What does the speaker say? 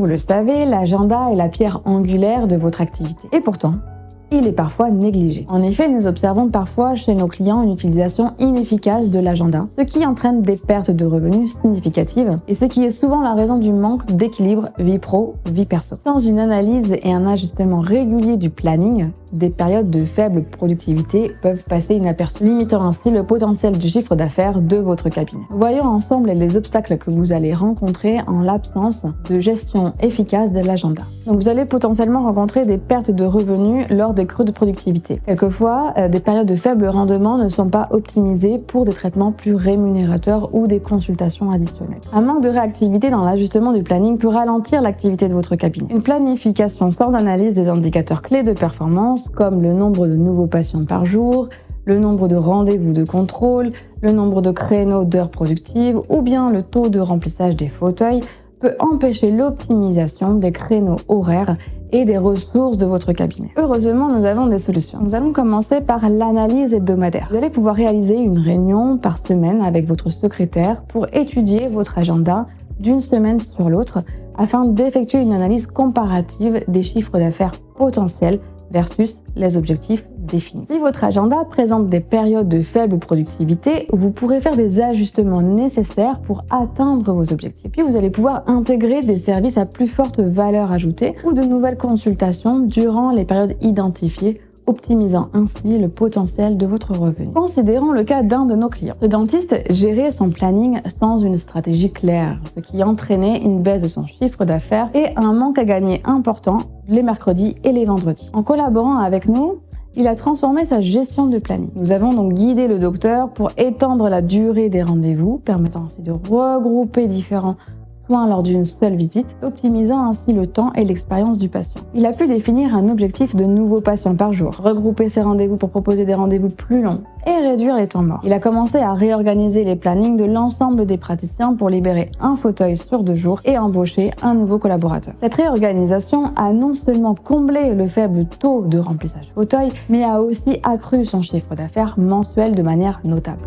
vous le savez, l'agenda est la pierre angulaire de votre activité. Et pourtant, il est parfois négligé. En effet, nous observons parfois chez nos clients une utilisation inefficace de l'agenda, ce qui entraîne des pertes de revenus significatives et ce qui est souvent la raison du manque d'équilibre vie pro-vie perso. Sans une analyse et un ajustement régulier du planning, des périodes de faible productivité peuvent passer inaperçues, limitant ainsi le potentiel du chiffre d'affaires de votre cabinet. Voyons ensemble les obstacles que vous allez rencontrer en l'absence de gestion efficace de l'agenda. Donc vous allez potentiellement rencontrer des pertes de revenus lors des creux de productivité. Quelquefois, des périodes de faible rendement ne sont pas optimisées pour des traitements plus rémunérateurs ou des consultations additionnelles. Un manque de réactivité dans l'ajustement du planning peut ralentir l'activité de votre cabinet. Une planification sans analyse des indicateurs clés de performance comme le nombre de nouveaux patients par jour, le nombre de rendez-vous de contrôle, le nombre de créneaux d'heures productives ou bien le taux de remplissage des fauteuils peut empêcher l'optimisation des créneaux horaires et des ressources de votre cabinet. Heureusement, nous avons des solutions. Nous allons commencer par l'analyse hebdomadaire. Vous allez pouvoir réaliser une réunion par semaine avec votre secrétaire pour étudier votre agenda d'une semaine sur l'autre afin d'effectuer une analyse comparative des chiffres d'affaires potentiels versus les objectifs définis. Si votre agenda présente des périodes de faible productivité, vous pourrez faire des ajustements nécessaires pour atteindre vos objectifs. Puis vous allez pouvoir intégrer des services à plus forte valeur ajoutée ou de nouvelles consultations durant les périodes identifiées, optimisant ainsi le potentiel de votre revenu. Considérons le cas d'un de nos clients. Ce dentiste gérait son planning sans une stratégie claire, ce qui entraînait une baisse de son chiffre d'affaires et un manque à gagner important les mercredis et les vendredis. En collaborant avec nous, il a transformé sa gestion de planning. Nous avons donc guidé le docteur pour étendre la durée des rendez-vous, permettant ainsi de regrouper différents soins lors d'une seule visite, optimisant ainsi le temps et l'expérience du patient. Il a pu définir un objectif de nouveaux patients par jour, regrouper ses rendez-vous pour proposer des rendez-vous plus longs et réduire les temps morts. Il a commencé à réorganiser les plannings de l'ensemble des praticiens pour libérer un fauteuil sur 2 jours et embaucher un nouveau collaborateur. Cette réorganisation a non seulement comblé le faible taux de remplissage fauteuil, mais a aussi accru son chiffre d'affaires mensuel de manière notable.